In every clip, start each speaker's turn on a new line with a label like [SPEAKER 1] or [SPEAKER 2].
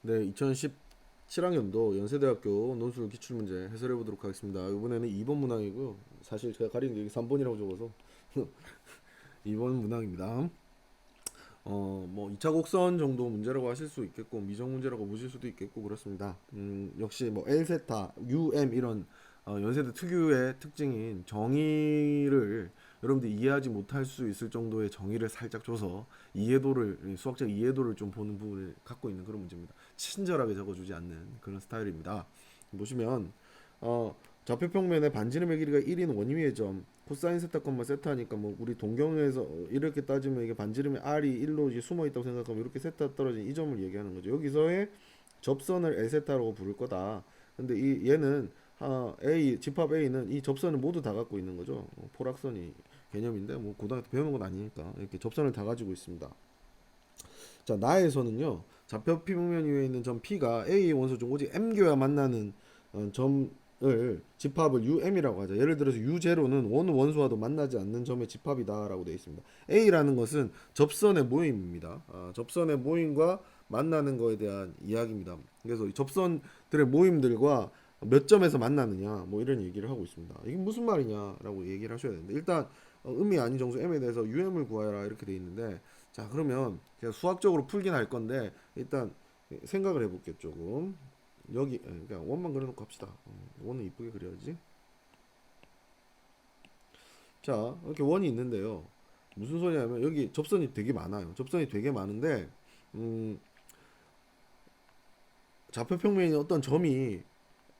[SPEAKER 1] 네, 2017학년도 연세대학교 논술 기출문제 해설해 보도록 하겠습니다. 이번에는 2번 문항이고요. 사실 제가 가린 게 여기 3번이라고 적어서 2번 문항입니다. 뭐 2차 곡선 정도 문제라고 하실 수 있겠고 미정 문제라고 보실 수도 있겠고 그렇습니다. 역시 뭐 L세타, UM 이런 연세대 특유의 특징인 정의를 여러분들이 이해하지 못할 수 있을 정도의 정의를 살짝 줘서 이해도를 수학적 이해도를 좀 보는 부분을 갖고 있는 그런 문제입니다. 친절하게 적어주지 않는 그런 스타일입니다. 보시면 좌표평면의 반지름의 길이가 1인 원위의 점 코사인 세타 콤마 세타니까 뭐 우리 동경에서 이렇게 따지면 이게 반지름의 r이 1로 숨어 있다고 생각하면 이렇게 세타 떨어진 이 점을 얘기하는 거죠. 여기서의 접선을 L 세타라고 부를 거다. 근데 이 얘는 A 집합 A는 이 접선을 모두 다 갖고 있는 거죠. 포락선이 개념인데 뭐 고등학교 때 배우는 건 아니니까 이렇게 접선을 다 가지고 있습니다. 자, 나에서는요. 좌표 평면 위에 있는 점 P가 A 원소 중 오직 M교와 만나는 점을 집합을 UM이라고 하죠. 예를 들어서 U0는 원 원소와도 만나지 않는 점의 집합이다라고 되어 있습니다. A라는 것은 접선의 모임입니다. 접선의 모임과 만나는 거에 대한 이야기입니다. 그래서 접선들의 모임들과 몇 점에서 만나느냐 뭐 이런 얘기를 하고 있습니다. 이게 무슨 말이냐라고 얘기를 하셔야 되는데 일단 음이 아닌 정수 M에 대해서 UM을 구하라 이렇게 되어 있는데 자 그러면 제가 수학적으로 풀긴 할 건데 일단 생각을 해볼게요 조금. 여기 그냥 원만 그려놓고 합시다. 원은 이쁘게 그려야지. 자 이렇게 원이 있는데요. 무슨 소리냐면 여기 접선이 되게 많아요. 접선이 되게 많은데 음, 좌표평면이 어떤 점이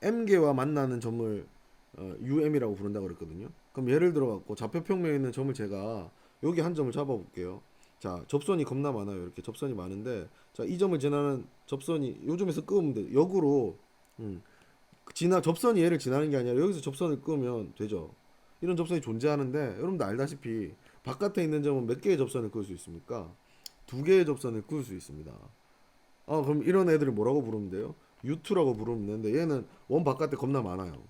[SPEAKER 1] M개와 만나는 점을 UM이라고 부른다고 그랬거든요. 그럼 예를 들어 갖고 좌표평면에 있는 점을 제가 여기 한 점을 잡아 볼게요. 자, 접선이 겁나 많아요. 이렇게 접선이 많은데 자, 이 점을 지나는 접선이 요즘에서 끄면 돼. 역으로 접선이 얘를 지나는 게 아니라 여기서 접선을 끄면 되죠. 이런 접선이 존재하는데 여러분도 알다시피 바깥에 있는 점은 몇 개의 접선을 그을 수 있습니까? 두 개의 접선을 그을 수 있습니다. 그럼 이런 애들을 뭐라고 부르면 돼요? U2라고 부르면 되는데 얘는 원 바깥에 겁나 많아요.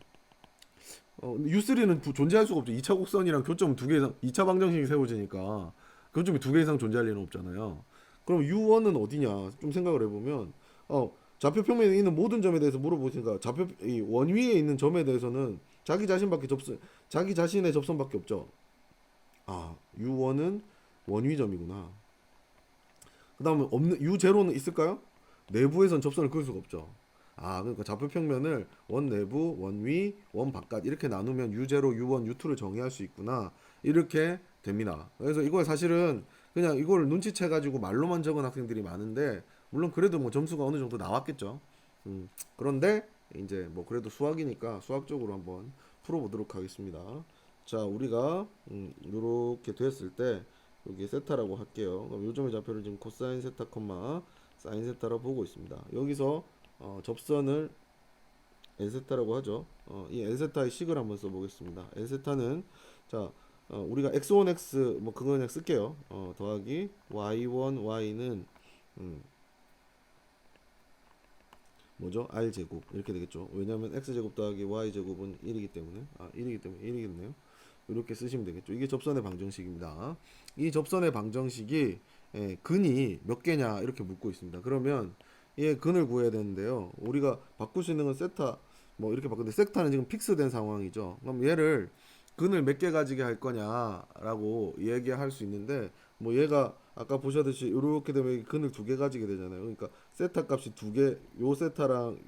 [SPEAKER 1] U3는 존재할 수가 없죠. 2차 곡선이랑 교점 두 개 이상, 2차 방정식이 세워지니까 교점이 두 개 이상 존재할 리는 없잖아요. 그럼 U1은 어디냐? 좀 생각을 해보면, 좌표 평면에 있는 모든 점에 대해서 물어보시니까 이 원 위에 있는 점에 대해서는 자기 자신의 접선밖에 없죠. U1은 원위점이구나. 그 다음에 U0는 있을까요? 내부에선 접선을 그을 수가 없죠. 그러니까 좌표평면을 원 내부, 원 위, 원 바깥 이렇게 나누면 U0, U1, U2를 정의할 수 있구나. 이렇게 됩니다. 그래서 이걸 사실은 그냥 이걸 눈치채 가지고 말로만 적은 학생들이 많은데 물론 그래도 뭐 점수가 어느 정도 나왔겠죠. 그런데 이제 뭐 그래도 수학이니까 수학적으로 한번 풀어보도록 하겠습니다. 자, 우리가 이렇게 됐을 때 여기 세타라고 할게요. 그럼 요점의 좌표를 지금 코사인 세타 콤마 사인 세타로 보고 있습니다. 여기서 접선을 n세타라고 하죠. 이 n세타의 식을 한번 써보겠습니다. n세타는 자 우리가 x1x 뭐 그거 그냥 쓸게요. 더하기 y1 y는 뭐죠? r 제곱 이렇게 되겠죠. 왜냐하면 x 제곱 더하기 y 제곱은 1이기 때문에 1이기 때문에 1이겠네요. 이렇게 쓰시면 되겠죠. 이게 접선의 방정식입니다. 이 접선의 방정식이 근이 몇 개냐 이렇게 묻고 있습니다. 그러면 얘 근을 구해야 되는데요. 우리가 바꿀 수 있는 건 세타 뭐 이렇게 바꾸는데 세타는 지금 픽스된 상황이죠. 그럼 얘를 근을 몇 개 가지게 할 거냐라고 얘기할 수 있는데 뭐 얘가 아까 보셨듯이 이렇게 되면 근을 두 개 가지게 되잖아요. 그러니까 세타 값이 두 개, 요 세타랑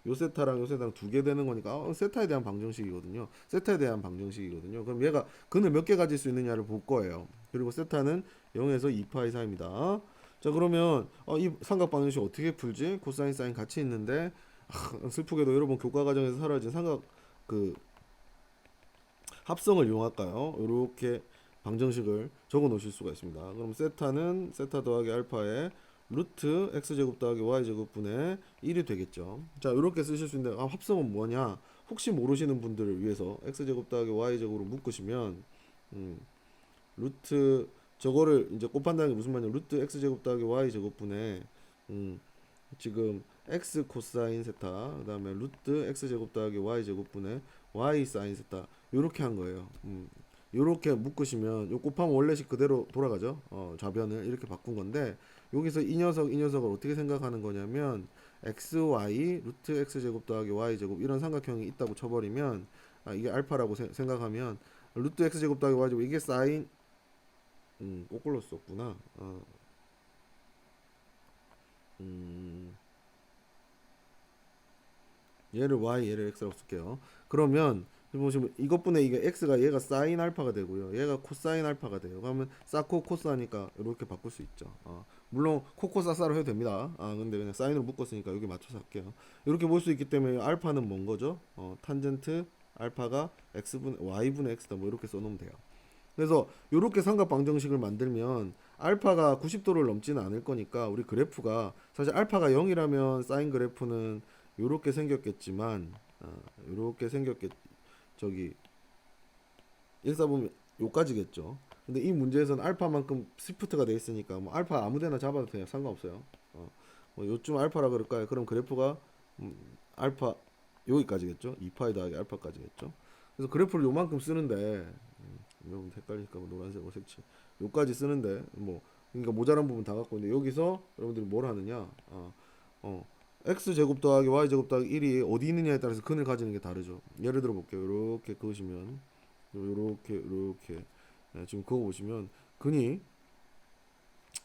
[SPEAKER 1] 요 세타랑 요 세타랑 두 개 되는 거니까 세타에 대한 방정식이거든요. 세타에 대한 방정식이거든요. 그럼 얘가 근을 몇 개 가질 수 있느냐를 볼 거예요. 그리고 세타는 0에서 2파이 사이입니다. 자 그러면 이 삼각 방정식 어떻게 풀지? 코사인 사인 같이 있는데 슬프게도 여러분 교과 과정에서 사라진 삼각 그 합성을 이용할까요? 이렇게 방정식을 적어 놓으실 수가 있습니다. 그럼 세타는 세타 더하기 알파에 루트 x제곱 더하기 y제곱 분의 1이 되겠죠. 자 이렇게 쓰실 수 있는데 합성은 뭐냐? 혹시 모르시는 분들을 위해서 x제곱 더하기 y제곱으로 묶으시면 루트 저거를 이제 곱한다는 게 무슨 말이냐? 루트 x제곱 더하기 y제곱 분의 지금 x 코사인 세타 그다음에 루트 x 제곱 더하기 y 제곱분의 y 사인 세타 요렇게 한 거예요. 요렇게 묶으시면 요 곱하면 원래식 그대로 돌아가죠. 좌변을 이렇게 바꾼 건데 여기서 이 녀석을 어떻게 생각하는 거냐면 xy 루트 x제곱 더하기 y제곱 이런 삼각형이 있다고 쳐버리면 이게 알파라고 생각하면 루트 x제곱 더하기 y제곱 이게 사인 거꾸로 썼구나. 얘를 y 얘를 x라고 쓸게요. 그러면 보시면 이것분의 이게 x가 얘가 사인 알파가 되고요. 얘가 코사인 알파가 돼요. 그러면 사코 코사니까 이렇게 바꿀 수 있죠. 물론 코코사사로 해도 됩니다. 근데 그냥 사인으로 묶었으니까 여기 맞춰서 할게요. 이렇게 볼 수 있기 때문에 알파는 뭔 거죠? 탄젠트 알파가 x분 y분의 x다 뭐 이렇게 써놓으면 돼요. 그래서 이렇게 삼각 방정식을 만들면 알파가 90도를 넘지는 않을 거니까 우리 그래프가 사실 알파가 0이라면 사인 그래프는 이렇게 생겼겠지만 이렇게 생겼겠 저기 일사보면 요까지겠죠. 근데 이 문제에서는 알파만큼 시프트가 돼 있으니까 뭐 알파 아무데나 잡아도 돼요. 상관없어요. 뭐 요쯤 알파라 그럴까요? 그럼 그래프가 알파 여기까지겠죠. 2파이 더하기 알파까지겠죠. 그래서 그래프를 요만큼 쓰는데 여러분 헷갈리니까 뭐 노란색 어색치 요까지 쓰는데 뭐 그러니까 모자란 부분 다 갖고 있는데 여기서 여러분들이 뭘 하느냐 x 제곱 더하기 y 제곱 더하기 1이 어디 있느냐에 따라서 근을 가지는 게 다르죠. 예를 들어 볼게요. 이렇게 그으시면 이렇게 지금 그거 보시면 근이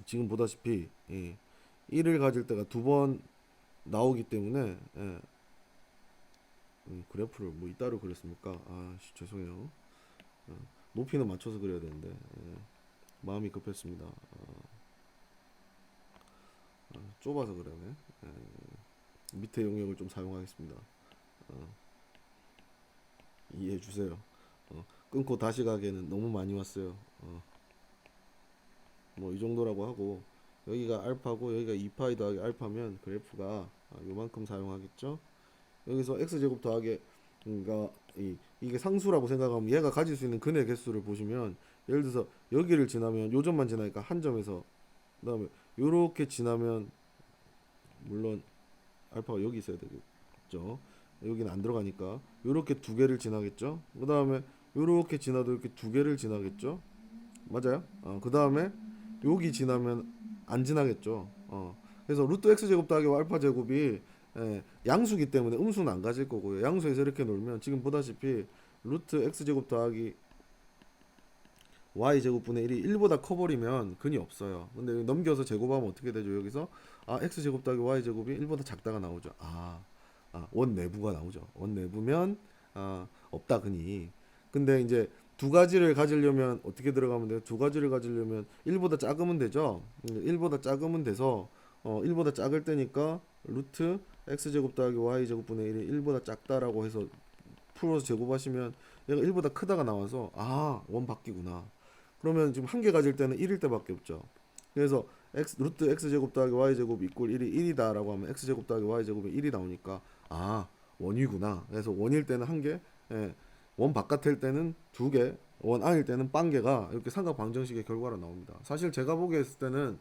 [SPEAKER 1] 지금 보다시피 1을 가질 때가 두 번 나오기 때문에 그래프를 뭐 이따로 그렸습니까? 죄송해요. 높이는 맞춰서 그려야 되는데 마음이 급했습니다. 좁아서 그러네. 밑에 용역을 좀 사용하겠습니다. 이해해 주세요. 끊고 다시 가기에는 너무 많이 왔어요. 뭐 이 정도라고 하고 여기가 알파고 여기가 2파이 더하기 알파면 그래프가 요만큼 사용하겠죠. 여기서 x제곱 더하기 그러니까 이게 상수라고 생각하면 얘가 가질 수 있는 근의 개수를 보시면 예를 들어서 여기를 지나면 요 점만 지나니까 한 점에서 그다음에 요렇게 지나면 물론 알파가 여기 있어야 되겠죠. 여기는 안 들어가니까 요렇게 두 개를 지나겠죠. 그 다음에 요렇게 지나도 이렇게 두 개를 지나겠죠. 맞아요. 그 다음에 여기 지나면 안 지나겠죠. 그래서 루트 x 제곱 더하기 알파 제곱이 양수기 때문에 음수는 안 가질 거고요. 양수에서 이렇게 놀면 지금 보다시피 루트 x 제곱 더하기 y 제곱분의 1이 1보다 커버리면 근이 없어요. 근데 넘겨서 제곱하면 어떻게 되죠? 여기서 x 제곱 더하기 y 제곱이 1보다 작다가 나오죠. 원 내부가 나오죠. 원 내부면 없다 근이. 근데 이제 두 가지를 가지려면 어떻게 들어가면 돼요? 두 가지를 가지려면 1보다 작으면 되죠. 1보다 작으면 돼서 1보다 작을 때니까 루트 x제곱 더하기 y제곱분의 1이 1보다 작다라고 해서 풀어서 제곱하시면 얘가 1보다 크다가 나와서 원 바뀌구나. 그러면 지금 한 개 가질 때는 1일 때밖에 없죠. 그래서 루트 x제곱 더하기 y제곱 이꼴 1이 1이다 라고 하면 x제곱 더하기 y제곱이 1이 나오니까 원이구나. 그래서 원일 때는 한 개, 원 바깥일 때는 두 개, 원 안일 때는 빵 개가 이렇게 삼각 방정식의 결과로 나옵니다. 사실 제가 보기에 했을 때는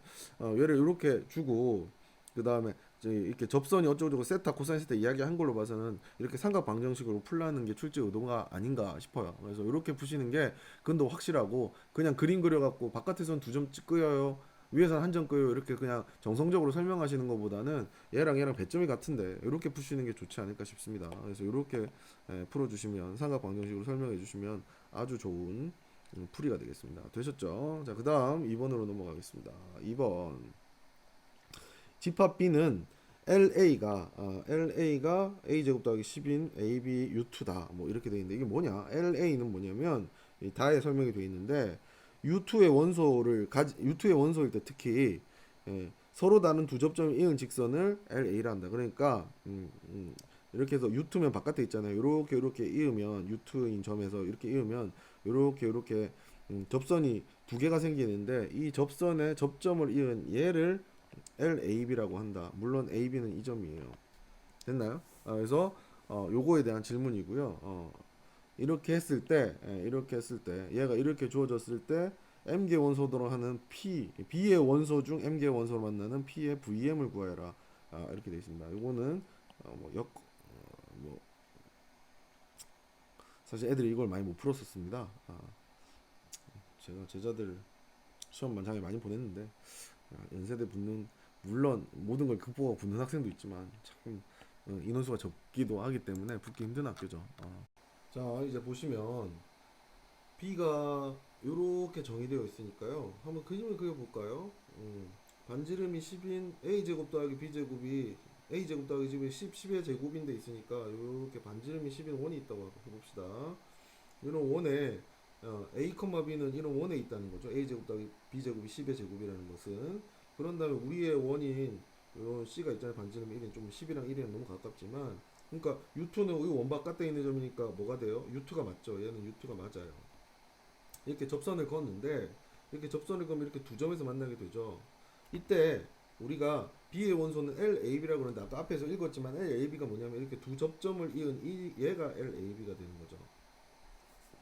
[SPEAKER 1] 얘를 이렇게 주고 그 다음에 이렇게 접선이 어쩌고저쩌고 세타 코사인 세타 이야기한 걸로 봐서는 이렇게 삼각 방정식으로 풀라는 게 출제 의도가 아닌가 싶어요. 그래서 이렇게 푸시는 게 근도 확실하고 그냥 그림 그려갖고 바깥에선 두 점 끄여요. 위에서는 한 점 끄여요. 이렇게 그냥 정성적으로 설명하시는 것보다는 얘랑 배점이 같은데 이렇게 푸시는 게 좋지 않을까 싶습니다. 그래서 이렇게 풀어주시면 삼각 방정식으로 설명해 주시면 아주 좋은 풀이가 되겠습니다. 되셨죠? 자, 그 다음 2번으로 넘어가겠습니다. 2번 집합 B는 LA가 A 제곱 더하기 10인 AB U2다. 뭐 이렇게 돼 있는데 이게 뭐냐? LA는 뭐냐면 다에 설명이 돼 있는데 U2의 원소일 때 특히 서로 다른 두 접점이 이은 직선을 LA라 한다. 그러니까 이렇게 해서 U2면 바깥에 있잖아요. 이렇게 이으면 U2인 점에서 이렇게 이으면 이렇게 접선이 두 개가 생기는데 이 접선에 접점을 이은 얘를 LAB라고 한다. 물론 AB는 이 점이에요. 됐나요? 그래서 요거에 대한 질문이고요. 이렇게 했을 때 얘가 이렇게 주어졌을 때 M개 원소로 하는 B의 원소 중 M개 원소로 만나는 P의 VM을 구하여라. 이렇게 되어 있습니다. 요거는 뭐 사실 애들이 이걸 많이 못 풀었었습니다. 제가 제자들 시험 만장에 많이 보냈는데 연세대 붙는 물론 모든 걸 극복하고 붙는 학생도 있지만 참 인원수가 적기도 하기 때문에 붙기 힘든 학교죠. 자, 이제 보시면 B가 이렇게 정의되어 있으니까요. 한번 그림을 그려볼까요? 반지름이 10인 A제곱 더하기 B제곱이 A제곱 더하기 B제곱이 10의 제곱인데 있으니까 이렇게 반지름이 10인 원이 있다고 해봅시다. 이런 원에 A, B는 이런 원에 있다는 거죠. A제곱 더하기 B제곱이 10의 제곱이라는 것은. 그런 다음에 우리의 원인 이런 C가 있잖아요. 반지름 1인 좀 10이랑 1이랑 너무 가깝지만 그러니까 U2는 이 원 바깥에 있는 점이니까 뭐가 돼요? U2가 맞죠. 얘는 U2가 맞아요. 이렇게 접선을 그었는데 이렇게 접선을 그으면 이렇게 두 점에서 만나게 되죠. 이때 우리가 B의 원소는 LAB라고 그러는데 아까 앞에서 읽었지만 LAB가 뭐냐면 이렇게 두 접점을 이은 얘가 LAB가 되는 거죠.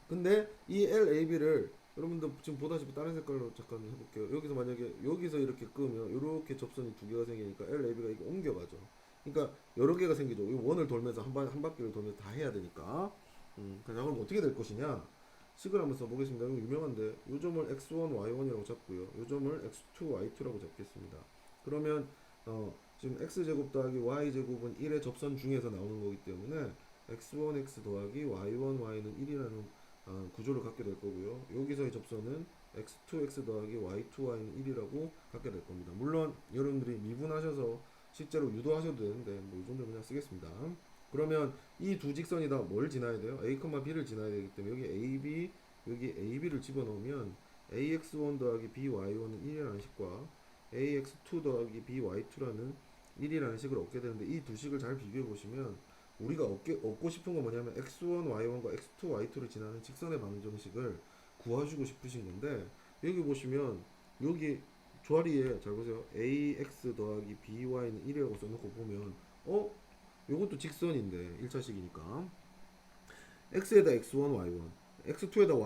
[SPEAKER 1] 근데 이 LAB를 여러분들 지금 보다시피 다른 색깔로 잠깐 해볼게요. 여기서 만약에 여기서 이렇게 끄면 이렇게 접선이 두 개가 생기니까 LAB가 이게 옮겨가죠. 그러니까 여러 개가 생기죠. 이 원을 돌면서 한 바퀴를 돌면서 다 해야 되니까. 자, 그럼 어떻게 될 것이냐? 식을 한번 써보겠습니다. 이거 유명한데 요 점을 x1, y1이라고 잡고요. 요 점을 x2, y2라고 잡겠습니다. 그러면 지금 x제곱 더하기 y제곱은 1의 접선 중에서 나오는 거기 때문에 x1x 더하기 y1, y는 1이라는 구조를 갖게 될 거고요. 여기서의 접선은 x2x 더하기 y2, y는 1이라고 갖게 될 겁니다. 물론 여러분들이 미분하셔서 실제로 유도하셔도 되는데 뭐 이 정도 그냥 쓰겠습니다. 그러면 이 두 직선이 다 뭘 지나야 돼요? A, B를 지나야 되기 때문에 여기 AB, 여기 AB를 집어넣으면 AX1 더하기 BY1은 1이라는 식과 AX2 더하기 BY2라는 1이라는 식을 얻게 되는데 이 두 식을 잘 비교해 보시면 우리가 얻고 싶은 건 뭐냐면 x1, y1과 x2, y2를 지나는 직선의 방정식을 구해주고 싶으신 건데 여기 보시면 여기 조아리에 잘 보세요. ax 더하기 by는 1이라고 써놓고 보면 요것도 직선인데 1차식이니까 x에다 x1, y1 x2에다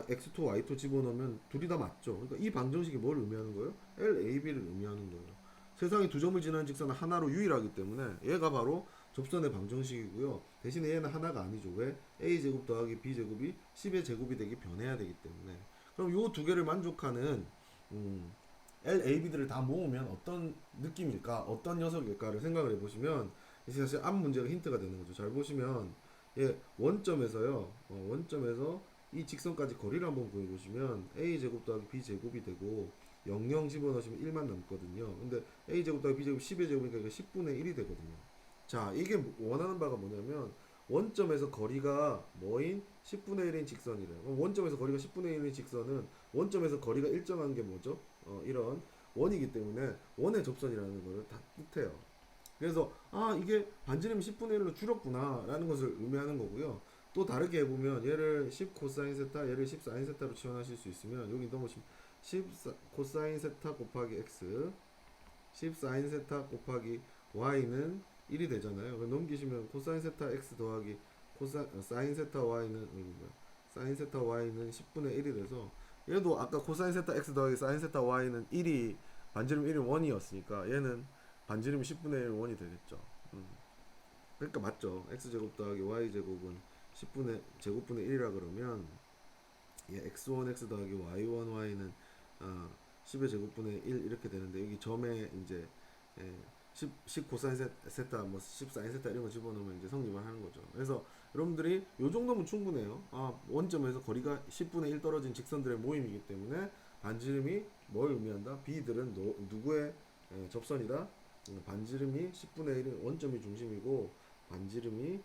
[SPEAKER 1] x2, y2 집어넣으면 둘이 다 맞죠. 그러니까 이 방정식이 뭘 의미하는 거예요? LAB를 의미하는 거예요. 세상에 두 점을 지나는 직선은 하나로 유일하기 때문에 얘가 바로 접선의 방정식이고요. 대신에 얘는 하나가 아니죠. 왜? A제곱 더하기 B제곱이 10의 제곱이 되기 변해야 되기 때문에. 그럼 요 두 개를 만족하는 LAB들을 다 모으면 어떤 느낌일까? 어떤 녀석일까를 생각을 해보시면 이제 사실 앞 문제가 힌트가 되는 거죠. 잘 보시면 원점에서요. 원점에서 이 직선까지 거리를 한번 구해보시면 A제곱 더하기 B제곱이 되고 00 집어넣으시면 1만 남거든요. 근데 A제곱 더하기 B제곱 10의 제곱이니까 이거 10분의 1이 되거든요. 자, 이게 원하는 바가 뭐냐면 원점에서 거리가 뭐인 10분의 1인 직선이래요. 원점에서 거리가 10분의 1인 직선은 원점에서 거리가 일정한 게 뭐죠? 이런 원이기 때문에 원의 접선이라는 것을 다 뜻해요. 그래서 이게 반지름이 10분의 1로 줄었구나 라는 것을 의미하는 거고요. 또 다르게 해보면 얘를 10 코사인 세타, 얘를 10 사인 세타로 치환하실 수 있으면 여기 넣으시면 10 코사인 세타 곱하기 x 10 사인 세타 곱하기 y는 1이 되잖아요. 넘기시면 코사인 세타 x 더하기 사인 세타 y는 사인 세타 y는 10분의 1이 돼서 얘도 아까 코사인 세타 x 더하기 사인 세타 y는 1이 반지름 1이 1이었으니까 얘는 반지름이 10분의 1 원이 되겠죠. 그러니까 맞죠. x제곱 더하기 y제곱은 10분의 제곱분의 1이라 그러면 x1 x 더하기 y1 y는 10의 제곱분의 1 이렇게 되는데 여기 점에 이제 10 코사인 세타 뭐 10 사인 세타 이런 거 집어넣으면 이제 성립을 하는 거죠. 그래서 여러분들이 요 정도면 충분해요. 원점에서 거리가 10분의 1 떨어진 직선들의 모임이기 때문에 반지름이 뭘 의미한다? B들은 누구의 접선이다? 반지름이 10분의 1인 원점이 중심이고 반지름이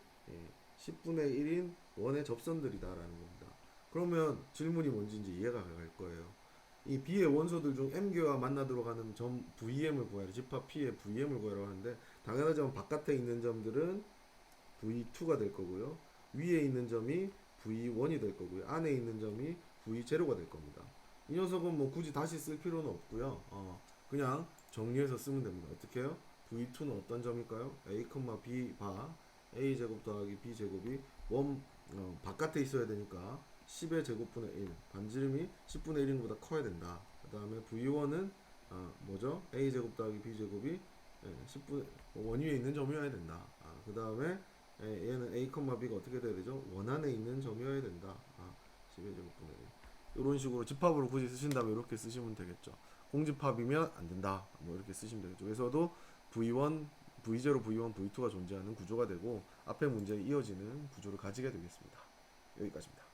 [SPEAKER 1] 10분의 1인 원의 접선들이다라는 겁니다. 그러면 질문이 뭔지 이해가 갈 거예요. 이 B의 원소들 중 M개와 만나도록 하는 점 VM을 구하라. 집합 P의 VM을 구하라고 하는데 당연하지만 바깥에 있는 점들은 V2가 될 거고요. 위에 있는 점이 V1이 될 거고요. 안에 있는 점이 V0가 될 겁니다. 이 녀석은 뭐 굳이 다시 쓸 필요는 없고요. 그냥 정리해서 쓰면 됩니다. 어떻게 해요? V2는 어떤 점일까요? A, B 바 A제곱 더하기 B제곱이 바깥에 있어야 되니까 10의 제곱분의 1 반지름이 10분의 1인 것보다 커야 된다. 그 다음에 V1은 뭐죠? A제곱 더하기 B제곱이 10분 원 위에 있는 점이어야 된다. 그 다음에 얘는 A, B가 어떻게 돼야 되죠? 원 안에 있는 점이어야 된다. 10의 제곱분의 1 이런 식으로 집합으로 굳이 쓰신다면 이렇게 쓰시면 되겠죠. 공집합이면 안 된다. 뭐 이렇게 쓰시면 되겠죠. 그래서도 V1, V0, V1, V2가 존재하는 구조가 되고 앞에 문제에 이어지는 구조를 가지게 되겠습니다. 여기까지입니다.